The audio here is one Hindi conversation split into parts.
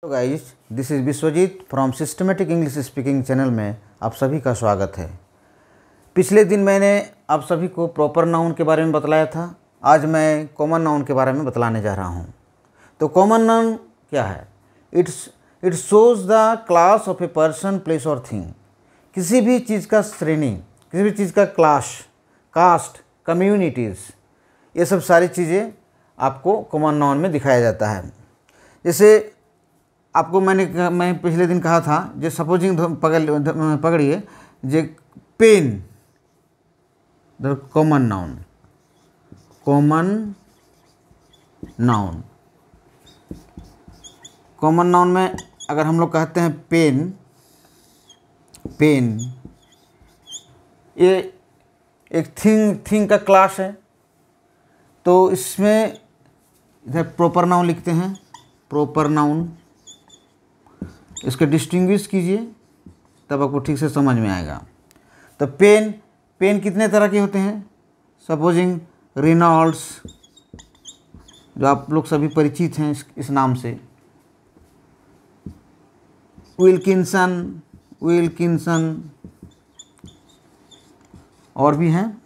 तो guys, this is Vishwajeet from systematic English speaking channel में आप सभी का स्वागत है। पिछले दिन मैंने आप सभी को प्रॉपर नाउन के बारे में बतलाया था। आज मैं कॉमन नाउन के बारे में बतलाने जा रहा हूँ। तो कॉमन नाउन क्या है? It shows the class of a person, place और थिंग। किसी भी चीज़ का श्रेणी, किसी भी चीज़ का क्लास, कास्ट, कम्युनिटीज़, ये सब सारी चीज़ें आपको कॉमन नाउन में दिखाया जाता है। जैसे आपको मैं पिछले दिन कहा था, जो सपोजिंग पकड़िए, जे pen the common noun, common noun में अगर हम लोग कहते हैं पेन, ये एक थिंग का क्लास है। तो इसमें इधर प्रॉपर नाउन लिखते हैं, प्रॉपर नाउन। इसके डिस्टिंग्विश कीजिए, तब आपको ठीक से समझ में आएगा। तो पेन कितने तरह के होते हैं? सपोजिंग रेनॉल्ड्स, जो आप लोग सभी परिचित हैं इस नाम से, विल्किंसन और भी हैं।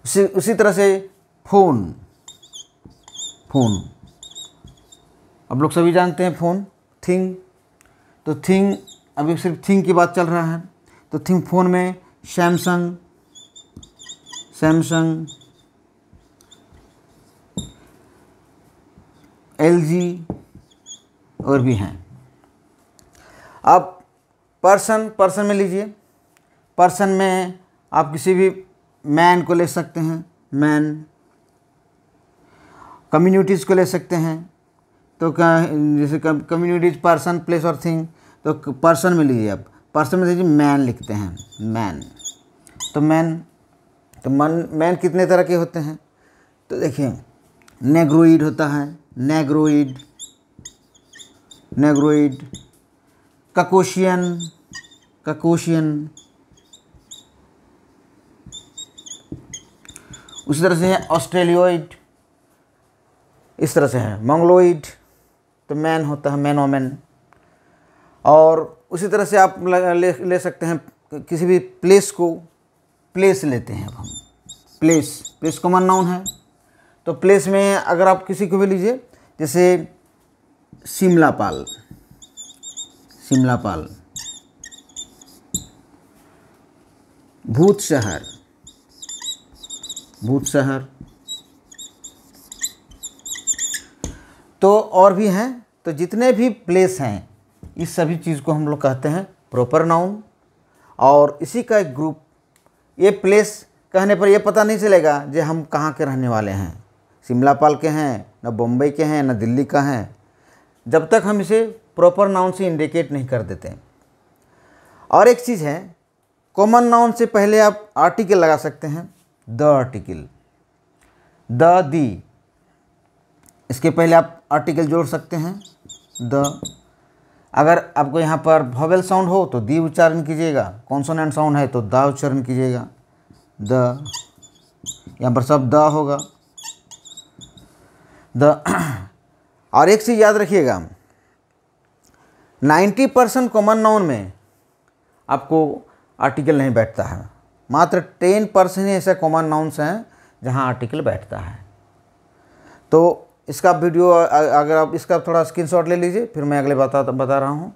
उसी तरह से फ़ोन, आप लोग सभी जानते हैं फ़ोन, थिंग। तो थिंग, अभी सिर्फ थिंग की बात चल रहा है। तो थिंग, फ़ोन में सैमसंग, LG और भी हैं। अब पर्सन में लीजिए। पर्सन में आप किसी भी मैन को ले सकते हैं, मैन। कम्युनिटीज़ को ले सकते हैं। तो जैसे कम्युनिटीज, पर्सन, प्लेस और थिंग। तो पर्सन में लीजिए आप, पर्सन में लीजिए मैन लिखते हैं, मैन। तो मैन कितने तरह के होते हैं? तो देखिए, नेग्रोइड होता है, नेग्रोइड, ककोशियन, उसी तरह से है ऑस्ट्रेलियोइड, इस तरह से है मंगलोइड। तो मैन होता है, मैनोमैन। और उसी तरह से आप ले सकते हैं किसी भी प्लेस को, प्लेस लेते हैं अब हम, प्लेस कॉमन नाउन है। तो प्लेस में अगर आप किसी को भी लीजिए, जैसे शिमलापाल, भूत शहर, तो और भी हैं। तो जितने भी प्लेस हैं, इस सभी चीज़ को हम लोग कहते हैं प्रॉपर नाउन। और इसी का एक ग्रुप, ये प्लेस कहने पर ये पता नहीं चलेगा कि हम कहाँ के रहने वाले हैं, शिमलापाल के हैं, न बम्बई के हैं, न दिल्ली का हैं, जब तक हम इसे प्रॉपर नाउन से इंडिकेट नहीं कर देते। और एक चीज़ है, कॉमन नाउन से पहले आप आर्टिकल लगा सकते हैं, द आर्टिकल, दी। इसके पहले आप आर्टिकल जोड़ सकते हैं, द। अगर आपको यहाँ पर वॉवेल साउंड हो तो दी उच्चारण कीजिएगा, कॉन्सोनेंट साउंड है तो दा उच्चारण कीजिएगा, द। यहाँ पर सब द होगा, द। और एक चीज़ याद रखिएगा, 90% कॉमन नाउन में आपको आर्टिकल नहीं बैठता है। मात्र 10% ही ऐसे कॉमन नाउन्स हैं जहाँ आर्टिकल बैठता है। तो इसका वीडियो, अगर आप इसका थोड़ा स्क्रीनशॉट ले लीजिए, फिर मैं अगले बता रहा हूँ।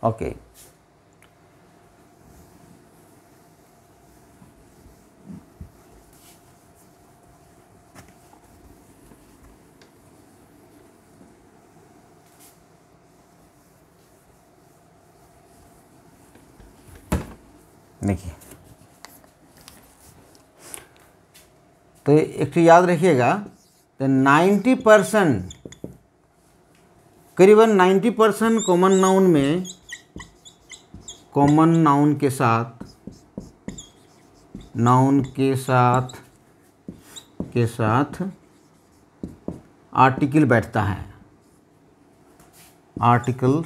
ओके, देखिए। तो एक चीज़ याद रखिएगा, तो 90%, करीबन 90% कॉमन नाउन में, कॉमन नाउन के साथ आर्टिकल बैठता है, आर्टिकल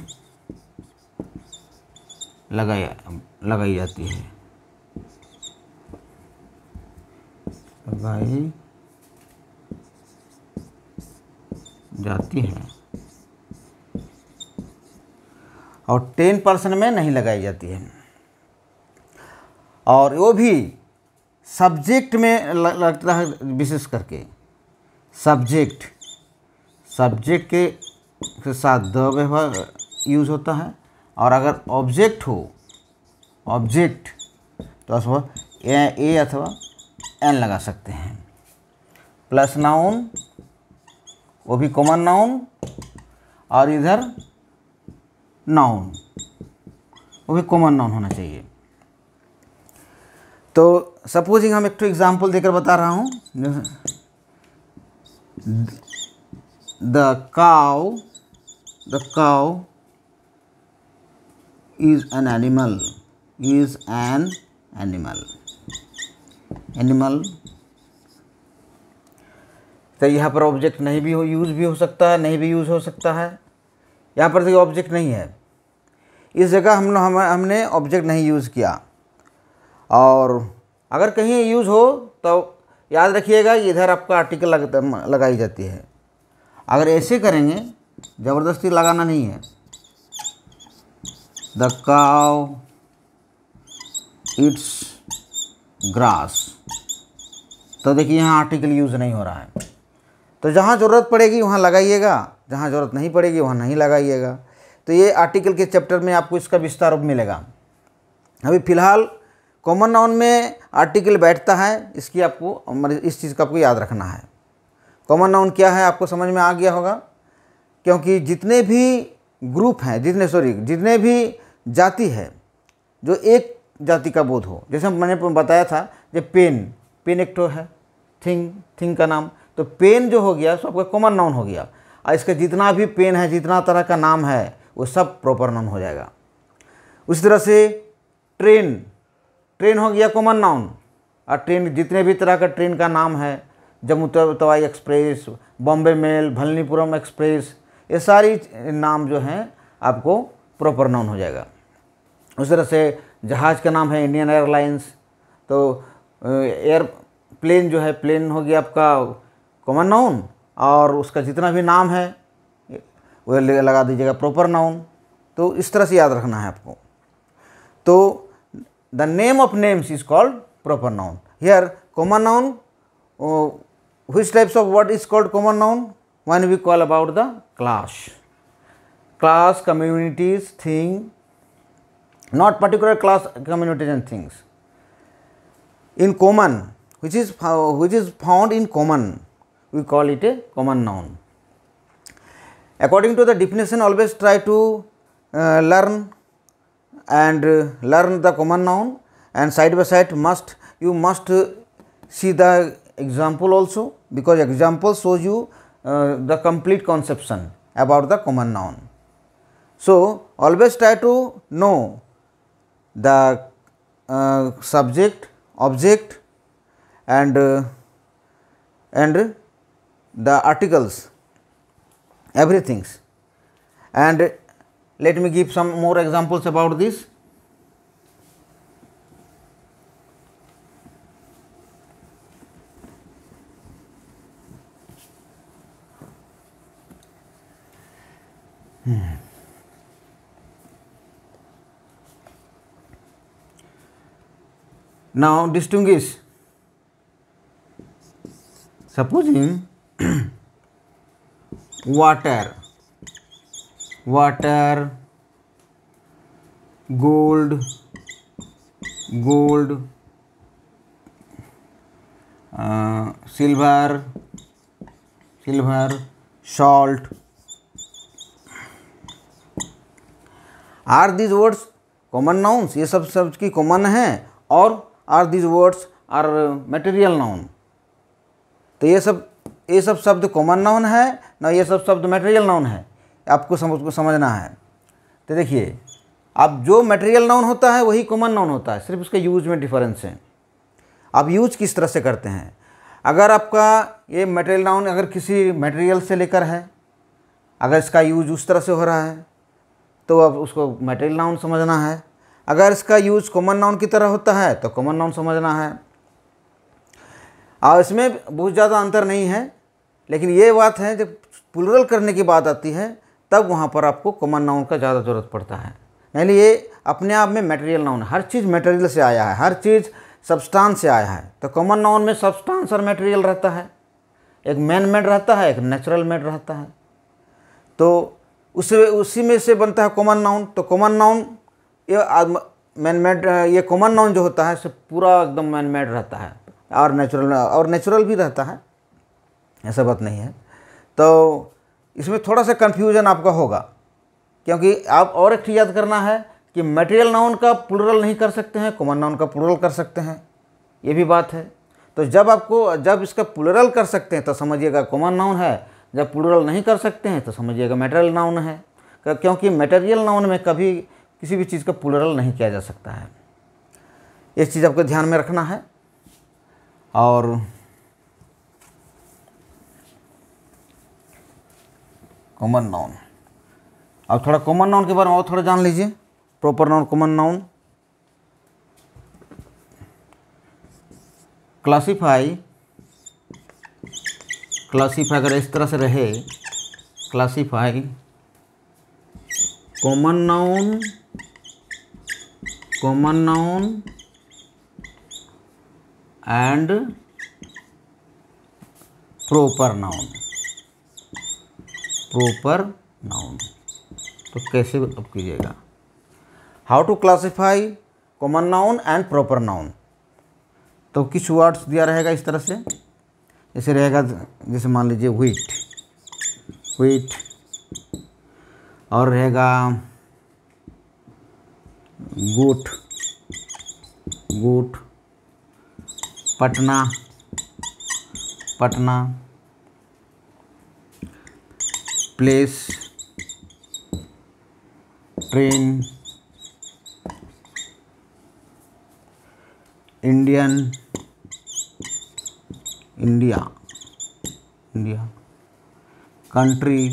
लगाई जाती है। लगाई जाती है और 10% में नहीं लगाई जाती है, और वो भी सब्जेक्ट में लगता है, विशेष करके सब्जेक्ट के साथ द व्यवहार यूज़ होता है, और अगर ऑब्जेक्ट हो, ऑब्जेक्ट, तो उसमें ए अथवा एन लगा सकते हैं। प्लस नाउन, वो भी कॉमन नाउन, और इधर नाउन, वो भी कॉमन नाउन होना चाहिए। तो सपोजिंग हम एक तो एग्जाम्पल देकर बता रहा हूँ। The cow is an animal, animal. तो यहाँ पर ऑब्जेक्ट नहीं भी हो, यूज़ भी हो सकता है, नहीं भी यूज़ हो सकता है। यहाँ पर देखिए ऑब्जेक्ट नहीं है, इस जगह हमने ऑब्जेक्ट नहीं यूज़ किया, और अगर कहीं यूज़ हो तो याद रखिएगा इधर आपका आर्टिकल लगाई जाती है। अगर ऐसे करेंगे, ज़बरदस्ती लगाना नहीं है, द काउ इट्स ग्रास, तो देखिए यहाँ आर्टिकल यूज़ नहीं हो रहा है। तो जहाँ ज़रूरत पड़ेगी वहाँ लगाइएगा, जहाँ ज़रूरत नहीं पड़ेगी वहाँ नहीं लगाइएगा। तो ये आर्टिकल के चैप्टर में आपको इसका विस्तार रूप मिलेगा। अभी फ़िलहाल कॉमन नाउन में आर्टिकल बैठता है, इसकी आपको, इस चीज़ का आपको याद रखना है। कॉमन नाउन क्या है आपको समझ में आ गया होगा, क्योंकि जितने भी ग्रुप हैं, जितने भी जाति है जो एक जाति का बोध हो, जैसे मैंने बताया था, जब पेन एक तो है, थिंग का नाम, तो पेन जो हो गया सो आपका कॉमन नाउन हो गया, और इसका जितना भी पेन है, जितना तरह का नाम है, वो सब प्रॉपर नाउन हो जाएगा। उसी तरह से ट्रेन हो गया कॉमन नाउन, और ट्रेन जितने भी तरह का ट्रेन का नाम है, जम्मू तवाई एक्सप्रेस, बॉम्बे मेल, भलनीपुरम एक्सप्रेस, ये सारी नाम जो हैं आपको प्रॉपर नाउन हो जाएगा। उस तरह से जहाज़ का नाम है इंडियन एयरलाइंस, तो एयरप्लेन जो है, प्लेन हो गया आपका कॉमन नाउन, और उसका जितना भी नाम है वो लगा दीजिएगा प्रॉपर नाउन। तो इस तरह से याद रखना है आपको। तो the name of names is called proper noun. Here common noun, which types of word is called common noun? When we call about the class, communities, thing, not particular class, communities and things. In common, which is found in common, we call it a common noun. According to the definition, always try to learn the common noun, and side by side you must see the example also, because example shows you the complete conception about the common noun. So always try to know the subject, object, and the articles, everything. And let me give some more examples about this. Now distinguish. Supposing water, gold, silver, salt. Are these words common nouns? ये सब शब्द की कॉमन हैं, और are this words are material noun. तो ये सब शब्द कॉमन नाउन है ना, ये सब शब्द मटेरियल नाउन है, आपको समझना है। तो देखिए, अब जो मटेरियल नाउन होता है वही कॉमन नाउन होता है, सिर्फ उसके यूज में डिफरेंस है। आप यूज किस तरह से करते हैं। अगर आपका ये मटेरियल नाउन अगर किसी मटेरियल से लेकर है, अगर इसका यूज उस तरह से हो रहा है तो अब उसको मटेरियल नाउन समझना है। अगर इसका यूज कॉमन नाउन की तरह होता है तो कॉमन नाउन समझना है। और इसमें बहुत ज़्यादा अंतर नहीं है, लेकिन ये बात है जब प्लूरल करने की बात आती है तब वहाँ पर आपको कॉमन नाउन का ज़्यादा ज़रूरत पड़ता है। नहीं, ये अपने आप में मटेरियल नाउन है, हर चीज़ मटेरियल से आया है, हर चीज़ सब्सटेंस से आया है। तो कॉमन नाउन में सब्सटेंस और मटेरियल रहता है, एक मैन मेड रहता है, एक नेचुरल मेड रहता है। तो उसी में से बनता है कॉमन नाउन। तो कॉमन नाउन ये मैन मेड, ये कॉमन नाउन जो होता है से पूरा एकदम मैन मेड रहता है और नेचुरल भी रहता है, ऐसा बात नहीं है। तो इसमें थोड़ा सा कन्फ्यूजन आपका होगा, क्योंकि आप और एक चीज़ याद करना है कि मटेरियल नाउन का प्लूरल नहीं कर सकते हैं, कॉमन नाउन का प्लूरल कर सकते हैं, ये भी बात है। तो जब इसका प्लूरल कर सकते हैं तो समझिएगा कॉमन नाउन है, जब प्लूरल नहीं कर सकते हैं तो समझिएगा मटेरियल नाउन है, क्योंकि मटेरियल नाउन में कभी किसी भी चीज़ का प्लूरल नहीं किया जा सकता है। एक चीज़ आपको ध्यान में रखना है। और कॉमन नाउन, अब थोड़ा कॉमन नाउन के बारे में और थोड़ा जान लीजिए। Proper noun, common noun. Classify अगर इस तरह से रहे, classify common noun and proper noun. तो कैसे अब कीजिएगा, how to classify common noun and proper noun. तो किस वर्ड्स दिया रहेगा इस तरह से, जैसे रहेगा, जैसे मान लीजिए व्हीट, और रहेगा गुट, Patna, place, train, India, country,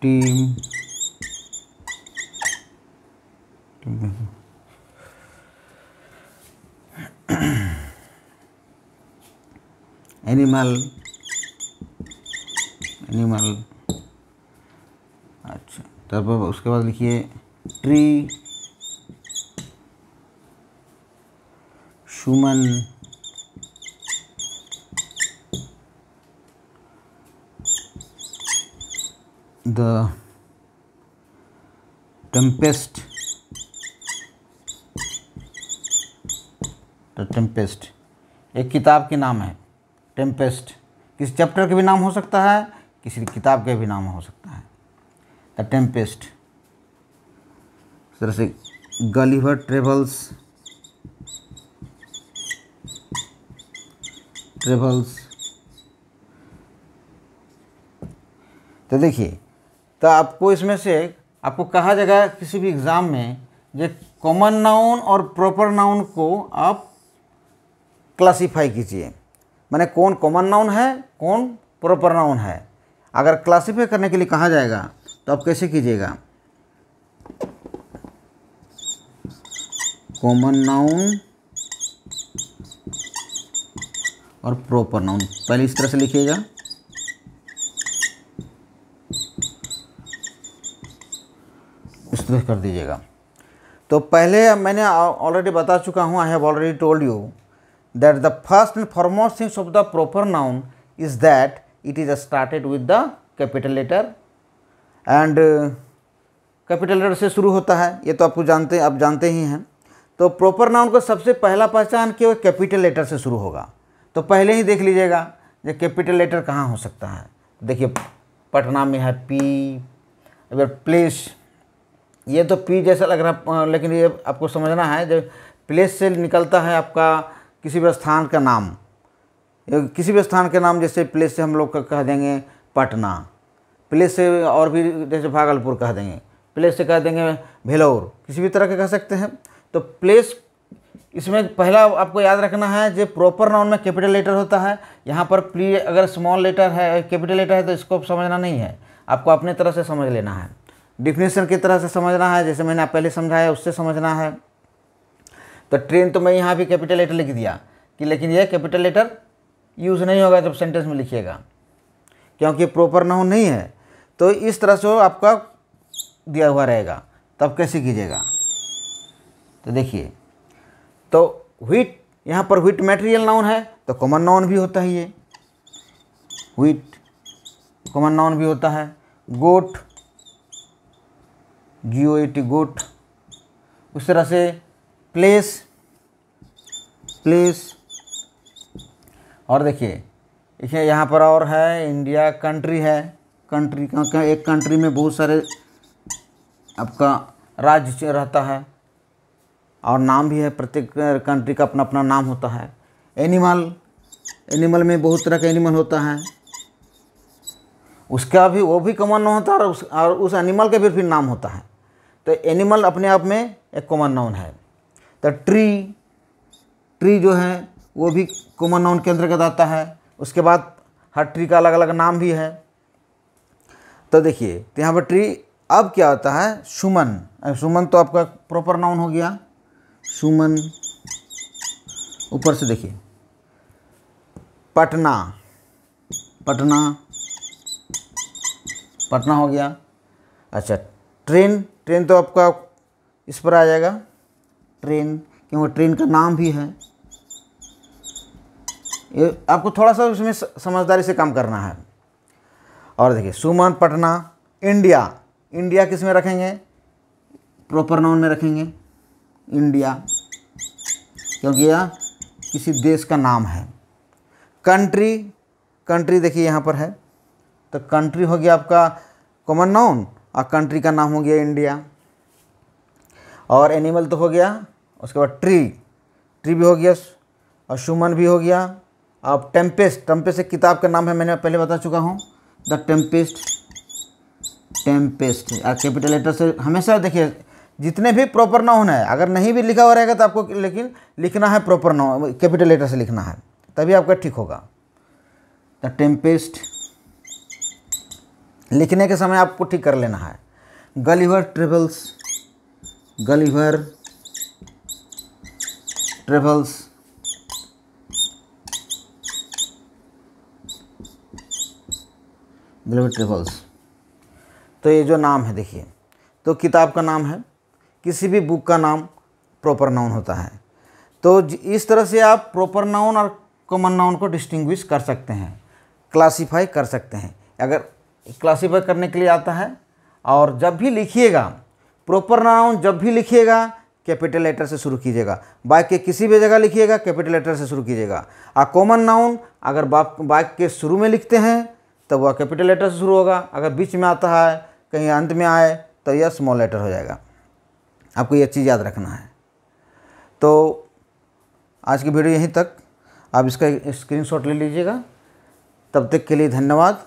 team, animal. अच्छा, तब उसके बाद लिखिए ट्री, ह्यूमन, द टेम्पेस्ट, एक किताब के नाम है टेम्पेस्ट, किसी चैप्टर के भी नाम हो सकता है, किसी किताब के भी नाम हो सकता है, द टेम्पेस्ट। इस तरह से गलिवर ट्रेवल्स, तो देखिए, तो आपको इसमें से आपको कहा जाएगा किसी भी एग्ज़ाम में, जो कॉमन नाउन और प्रॉपर नाउन को आप क्लासीफाई कीजिए, माने कौन कॉमन नाउन है, कौन प्रॉपर नाउन है। अगर क्लासीफाई करने के लिए कहा जाएगा तो आप कैसे कीजिएगा, कॉमन नाउन और प्रॉपर नाउन, पहले इस तरह से लिखिएगा, इस तरह कर दीजिएगा। तो पहले मैंने ऑलरेडी बता चुका हूँ, I have already told you that the first and foremost things of the proper noun is that it is started with the capital letter, and capital letter से शुरू होता है, ये तो आप जानते ही हैं। तो प्रॉपर नाउन को सबसे पहला पहचान केवल कैपिटल लेटर से शुरू होगा। तो पहले ही देख लीजिएगा ये कैपिटल लेटर कहाँ हो सकता है। देखिए, पटना में है पी, अगर प्लेस, ये तो पी जैसा लग रहा, लेकिन ये आपको समझना है, जब प्लेस से निकलता है आपका किसी भी स्थान का नाम, जैसे प्लेस से हम लोग कह देंगे पटना, प्लेस से और भी जैसे भागलपुर कह देंगे, प्लेस से कह देंगे भेलौर, किसी भी तरह के कह सकते हैं। तो प्लेस, इसमें पहला आपको याद रखना है, जो प्रॉपर नाउन में कैपिटल लेटर होता है, यहाँ पर प्ली अगर स्मॉल लेटर है, कैपिटल लेटर है, तो इसको समझना नहीं है, आपको अपने तरह से समझ लेना है, डिफिनेशन की तरह से समझना है, जैसे मैंने पहले समझाया उससे समझना है। तो ट्रेन तो मैं यहाँ भी कैपिटल लेटर लिख दिया कि, लेकिन यह कैपिटल लेटर यूज़ नहीं होगा जब सेंटेंस में लिखिएगा, क्योंकि प्रॉपर नाउन नहीं है। तो इस तरह से वो आपका दिया हुआ रहेगा, तब कैसे कीजिएगा। तो देखिए, तो व्हीट, यहाँ पर व्हीट मटेरियल नाउन है तो कॉमन नाउन भी होता है, ये व्हीट कॉमन नाउन भी होता है। गोट, GOAT गोट। उस तरह से प्लेस, प्लेस। और देखिए यहाँ पर और है इंडिया, कंट्री है, कंट्री का एक कंट्री में बहुत सारे आपका राज्य रहता है और नाम भी है, प्रत्येक कंट्री का अपना अपना नाम होता है। एनिमल, एनिमल में बहुत तरह का एनिमल होता है, उसका भी वो भी कॉमन नाउन होता है और उस एनिमल का भी फिर नाम होता है। तो एनिमल अपने आप में एक कॉमन नाउन है। तो ट्री, ट्री जो है वो भी कॉमन नाउन के अंतर्गत आता है। उसके बाद हर ट्री का अलग अलग नाम भी है। तो देखिए, तो यहाँ पर ट्री, अब क्या होता है, सुमन। सुमन तो आपका प्रॉपर नाउन हो गया, सुमन। ऊपर से देखिए, पटना, पटना, पटना हो गया। अच्छा, ट्रेन, ट्रेन तो आपका इस पर आ जाएगा, ट्रेन, क्योंकि ट्रेन का नाम भी है। ये आपको थोड़ा सा उसमें समझदारी से काम करना है। और देखिए, सुमन, पटना। इंडिया, इंडिया किस में रखेंगे, प्रॉपर नाउन में रखेंगे, इंडिया, क्योंकि यह किसी देश का नाम है। कंट्री, कंट्री देखिए यहाँ पर है, तो कंट्री हो गया आपका कॉमन नाउन और कंट्री का नाम हो गया इंडिया। और एनिमल तो हो गया, उसके बाद ट्री, ट्री भी हो गया और सुमन भी हो गया। अब टेम्पेस्ट, टेम्पेस्ट एक किताब का नाम है, मैंने पहले बता चुका हूँ, the Tempest, Tempest. Capital letter से हमेशा देखिए, जितने भी प्रॉपर नाउन है, अगर नहीं भी लिखा हुआ रहेगा तो आपको लेकिन लिखना है प्रॉपर नाउन, कैपिटल लेटर से लिखना है, तभी आपका ठीक होगा। द टेम्पेस्ट लिखने के समय आपको ठीक कर लेना है। Gulliver travels, Gulliver travels. Gulliver travels, तो ये जो नाम है देखिए, तो किताब का नाम है, किसी भी बुक का नाम प्रॉपर नाउन होता है। तो इस तरह से आप प्रॉपर नाउन और कॉमन नाउन को डिस्टिंग्विश कर सकते हैं, क्लासीफाई कर सकते हैं। अगर क्लासीफाई करने के लिए आता है, और जब भी लिखिएगा प्रॉपर नाउन, जब भी लिखिएगा कैपिटल लेटर से शुरू कीजिएगा। वाक्य के किसी भी जगह लिखिएगा कैपिटल लेटर से शुरू कीजिएगा। और कॉमन नाउन अगर वाक्य के शुरू में लिखते हैं तब वह कैपिटल लेटर से शुरू होगा, अगर बीच में आता है, कहीं अंत में आए तो यह स्मॉल लेटर हो जाएगा। आपको यह चीज़ याद रखना है। तो आज की वीडियो यहीं तक, आप इसका स्क्रीनशॉट ले लीजिएगा। तब तक के लिए धन्यवाद।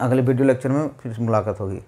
अगले वीडियो लेक्चर में फिर मुलाकात होगी।